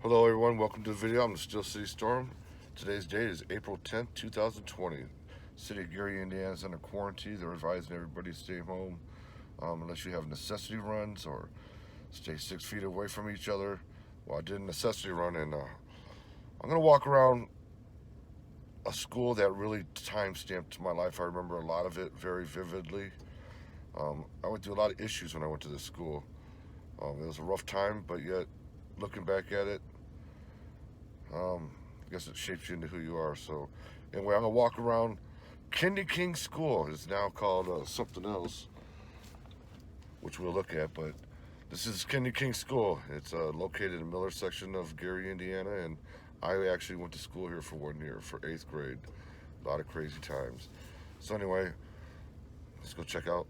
Hello everyone, welcome to the video. I'm the Steel City Storm. Today's date is April 10th, 2020. City of Gary, Indiana is under quarantine. They're advising everybody to stay home unless you have necessity runs or stay 6 feet away from each other. Well, I did a necessity run and I'm going to walk around a school that really time-stamped my life. I remember a lot of it very vividly. I went through a lot of issues when I went to this school. It was a rough time, but yet looking back at it, I guess it shapes you into who you are. So, anyway, I'm gonna walk around Kendi King School. It's now called something else, which we'll look at. But this is Kendi King School. It's located in the Miller section of Gary, Indiana, and I actually went to school here for 1 year, for 8th grade. A lot of crazy times. So anyway, let's go check out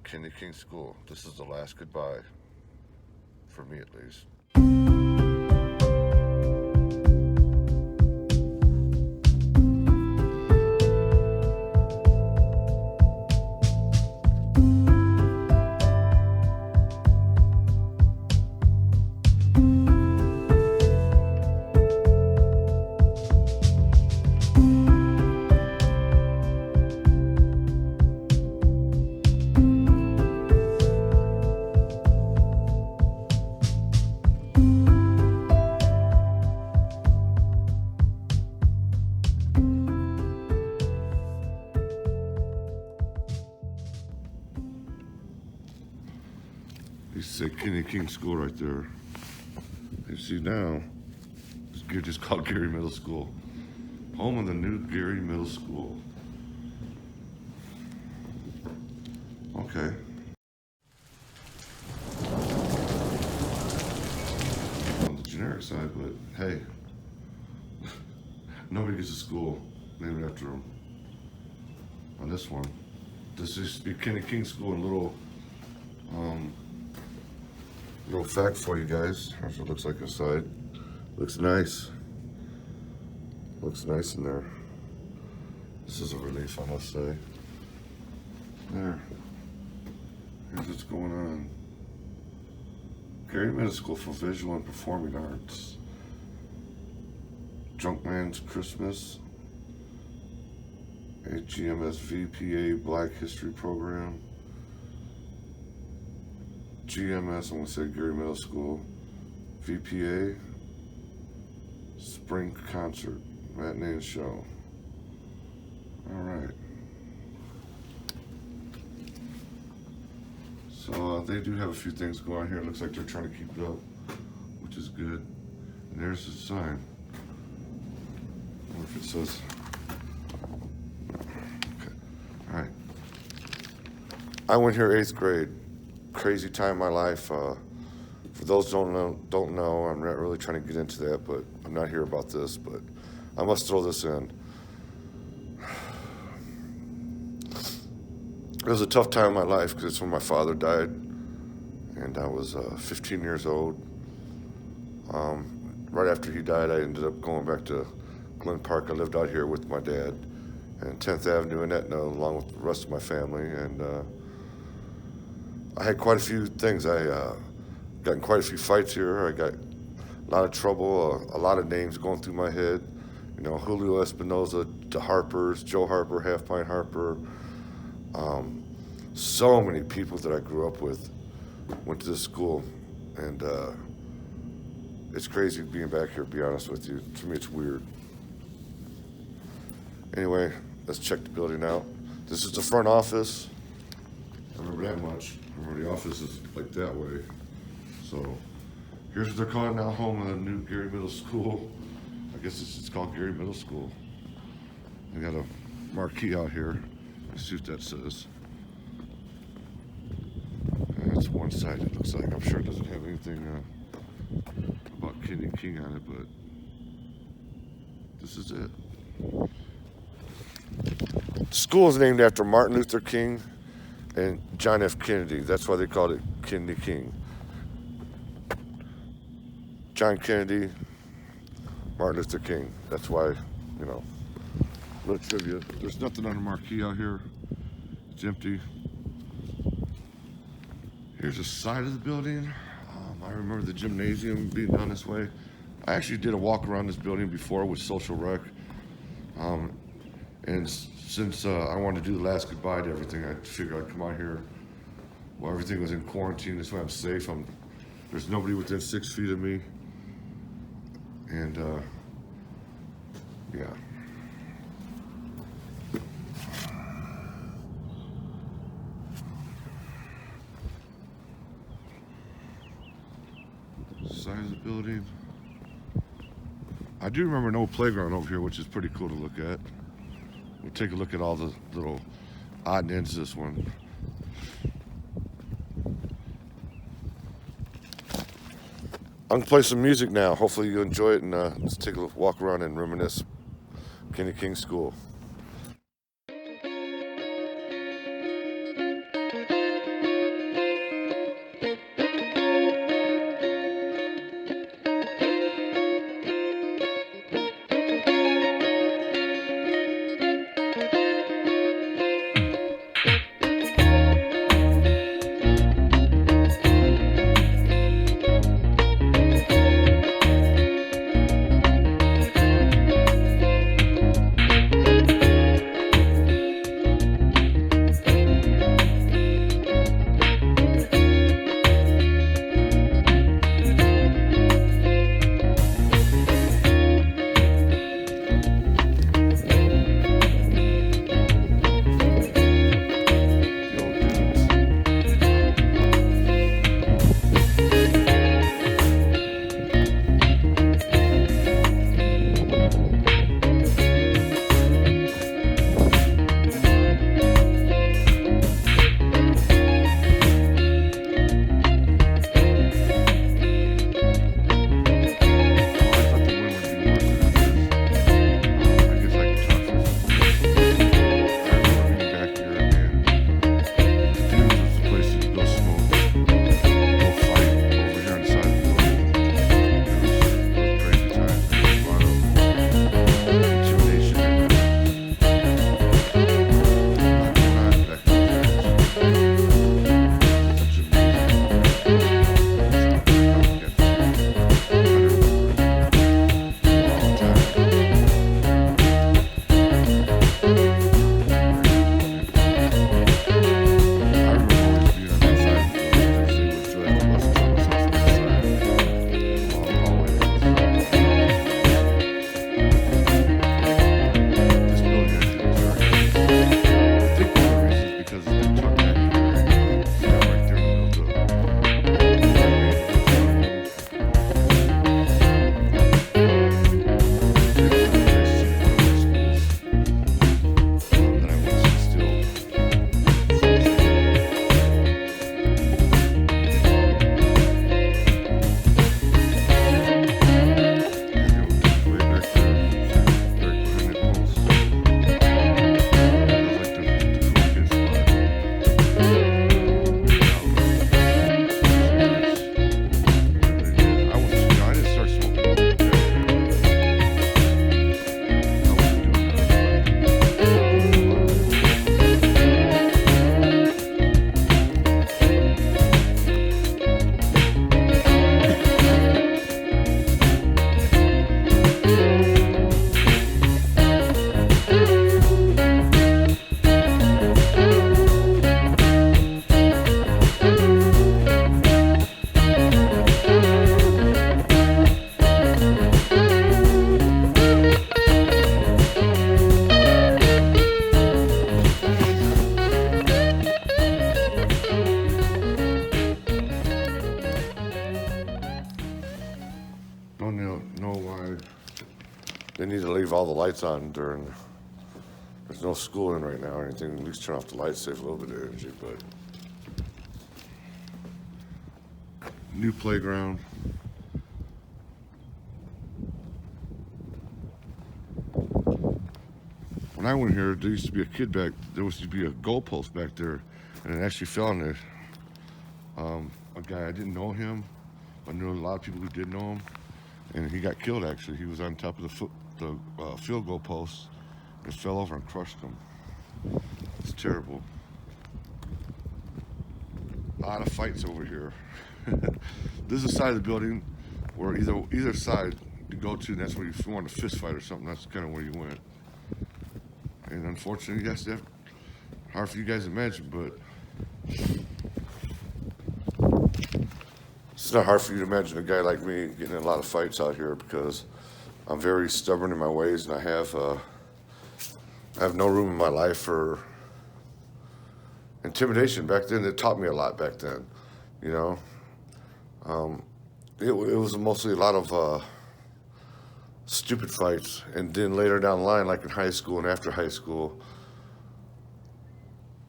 Kendi King School. This is the last goodbye, for me at least. You say Kendi King School right there. You see now, it's just called Gary Middle School. Home of the new Gary Middle School. Okay. On the generic side, but hey, nobody gets a school named after them. On this one, this used to be Kendi King School, and little fact for you guys. Here's what it looks like inside. Looks nice. Looks nice in there. This is a relief, I must say. There. Here's what's going on. Gary Middle School for Visual and Performing Arts. Junkman's Christmas. HGMS VPA Black History Program. GMS, I'm going to say Gary Middle School. VPA Spring Concert Matinee and Show. All right. So they do have a few things going on here. It looks like they're trying to keep it up, which is good. And there's the sign. I wonder if it says. Okay. All right. I went here 8th grade. Crazy time in my life. For those don't know, I'm not really trying to get into that, but I'm not here about this, but I must throw this in. It was a tough time in my life because it's when my father died, and I was 15 years old. Right after he died, I ended up going back to Glen Park. I lived out here with my dad, and 10th Avenue in Etna, along with the rest of my family, and I had quite a few things. I got in quite a few fights here. I got a lot of trouble, a lot of names going through my head. You know, Julio Espinosa, the Harpers, Joe Harper, Half Pint Harper. So many people that I grew up with went to this school, and it's crazy being back here, to be honest with you. To me, it's weird. Anyway, let's check the building out. This is the front office. I remember that much. I remember the office is like that way. So here's what they're calling now, home of the new Gary Middle School. I guess it's called Gary Middle School. I got a marquee out here. Let's see what that says. That's one side, it looks like. I'm sure it doesn't have anything about Kendi King on it, but this is it. The school is named after Martin Luther King and John F. Kennedy. That's why they called it Kendi King. John Kennedy, Martin Luther King. That's why, you know, little trivia. There's nothing on the marquee out here. It's empty. Here's the side of the building. I remember the gymnasium being down this way. I actually did a walk around this building before with Social Rec. And since I wanted to do the last goodbye to everything, I figured I'd come out here while everything was in quarantine. This way I'm safe. There's nobody within 6 feet of me. And yeah. Size of the building. I do remember no playground over here, which is pretty cool to look at. We'll take a look at all the little odd ends of this one. I'm gonna play some music now. Hopefully you enjoy it, and let's take a walk around and reminisce Kenny King School. Know why they need to leave all the lights on during. There's no school in right now or anything. At least turn off the lights, save a little bit of energy. But new playground. When I went here, there used to be a kid back. There used to be a goalpost back there, and it actually fell on it. A guy, I didn't know him, but I knew a lot of people who did know him, and he got killed. Actually, he was on top of the field goal post. It fell over and crushed him. It's terrible. A lot of fights over here. This is the side of the building where either side, to go to, and that's where if you want a fist fight or something, that's kind of where you went. And unfortunately, yes, that's hard for you guys to imagine, but it's not hard for you to imagine a guy like me getting in a lot of fights out here because I'm very stubborn in my ways, and I have no room in my life for intimidation. Back then, it taught me a lot back then, you know. It was mostly a lot of stupid fights, and then later down the line, like in high school and after high school,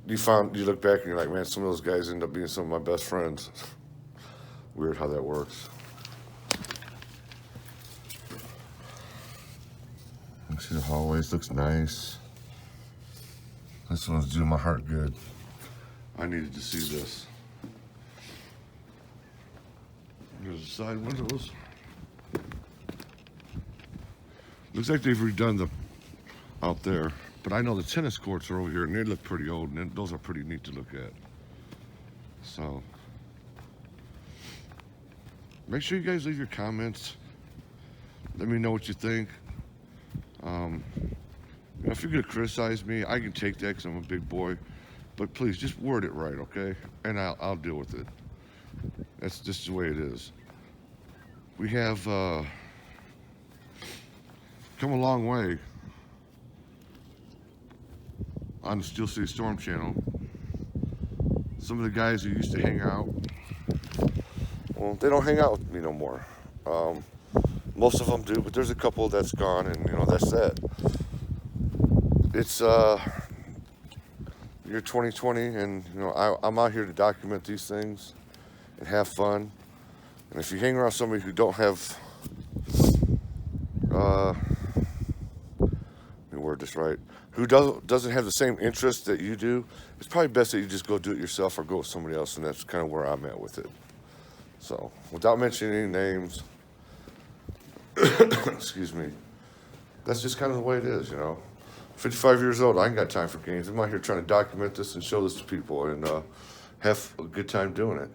you look back and you're like, man, some of those guys end up being some of my best friends. Weird how that works. See the hallways, looks nice. This one's doing my heart good. I needed to see this. There's the side windows. Looks like they've redone the out there, but I know the tennis courts are over here, and they look pretty old, and those are pretty neat to look at. So, make sure you guys leave your comments. Let me know what you think. If you're gonna criticize me, I can take that because I'm a big boy. But please, just word it right, okay? And I'll deal with it. That's just the way it is. We have come a long way on the Steel City Storm channel. Some of the guys who used to hang out, well, they don't hang out with me no more. Most of them do, but there's a couple that's gone, and that's that. It's year 2020, and I'm out here to document these things and have fun. And if you hang around somebody who don't have, let me word this right, who doesn't have the same interest that you do, it's probably best that you just go do it yourself or go with somebody else, and that's kind of where I'm at with it. So, without mentioning any names, excuse me, that's just kind of the way it is, 55 years old, I ain't got time for games. I'm out here trying to document this and show this to people and have a good time doing it.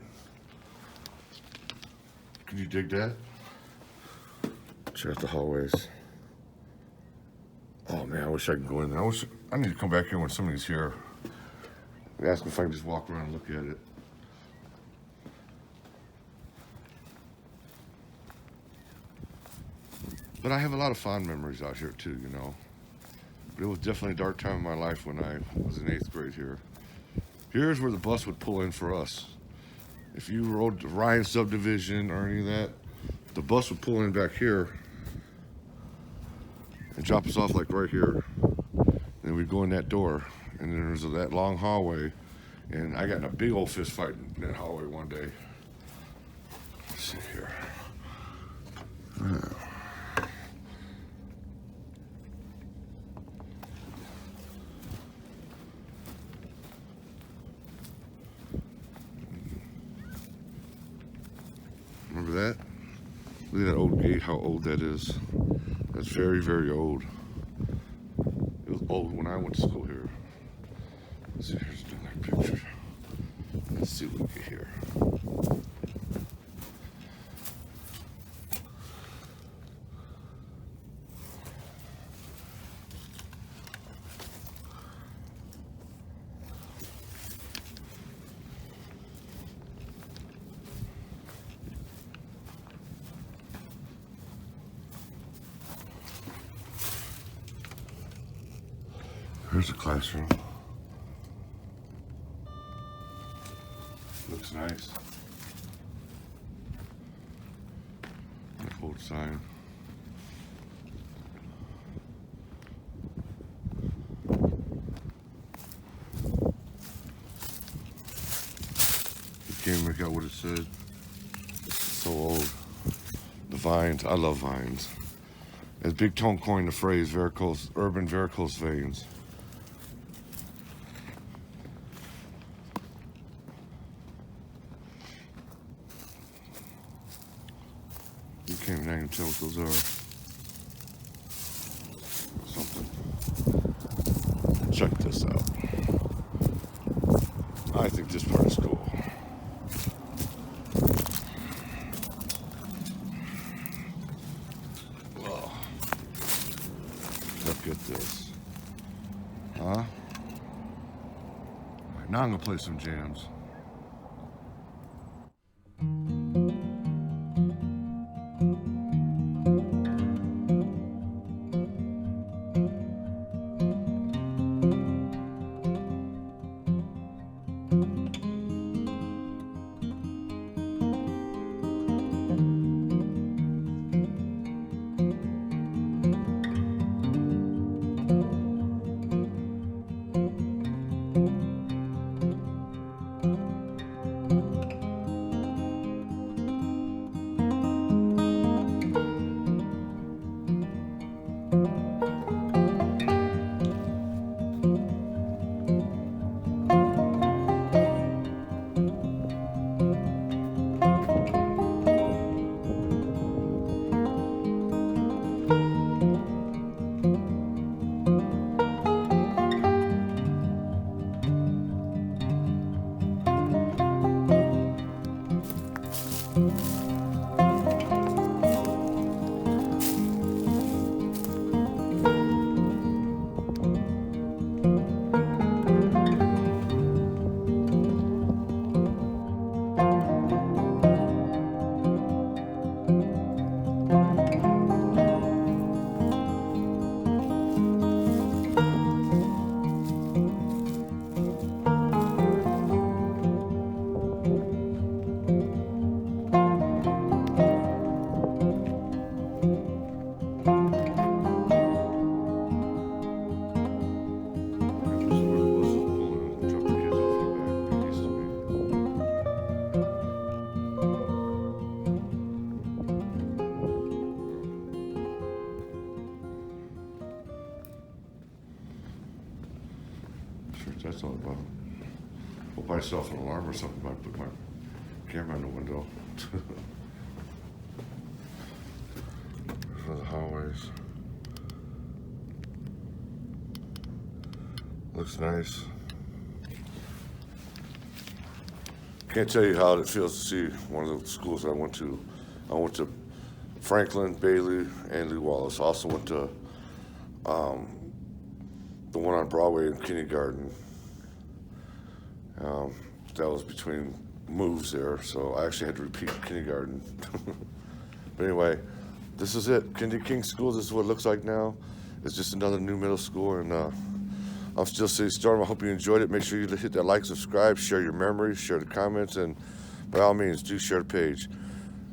Can you dig that? Check out the hallways. Oh man, I wish I could go in there. I need to come back here when somebody's here. Ask them if I can just walk around and look at it. But I have a lot of fond memories out here too, But it was definitely a dark time in my life when I was in 8th grade here. Here's where the bus would pull in for us. If you rode the Ryan subdivision or any of that, the bus would pull in back here and drop us off like right here. Then we'd go in that door, and then there's that long hallway. And I got in a big old fist fight in that hallway one day. Let's see here. Remember that? Look at that old gate, how old that is. That's very, very old. It was old when I went to school here. Let's see, here's another picture. Let's see what we get here. Here's a classroom. Looks nice. That old sign. You can't make out what it said. It's so old. The vines. I love vines. As Big Tone coined the phrase, urban varicose veins. You can't even tell what those are. Something. Check this out. I think this part is cool. at this. Huh? All right, now I'm gonna play some jams. That's all about. Hope I set off an alarm or something. I put my camera in the window. For the hallways. Looks nice. Can't tell you how it feels to see one of the schools I went to. I went to Franklin, Bailey, and Lee Wallace. I also went to the one on Broadway in kindergarten. That was between moves there, so I actually had to repeat kindergarten. But anyway, this is it. Kendi King School, this is what it looks like now. It's just another new middle school, and I'm Steel City Storm. I hope you enjoyed it. Make sure you hit that like, subscribe, share your memories, share the comments, and by all means, do share the page.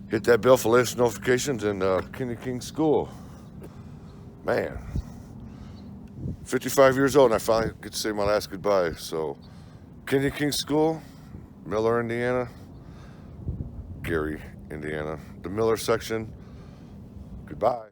Hit that bell for latest notifications, and Kendi King School. Man, 55 years old, and I finally get to say my last goodbye. So, Kendi King School, Miller, Indiana, Gary, Indiana. The Miller section, goodbye.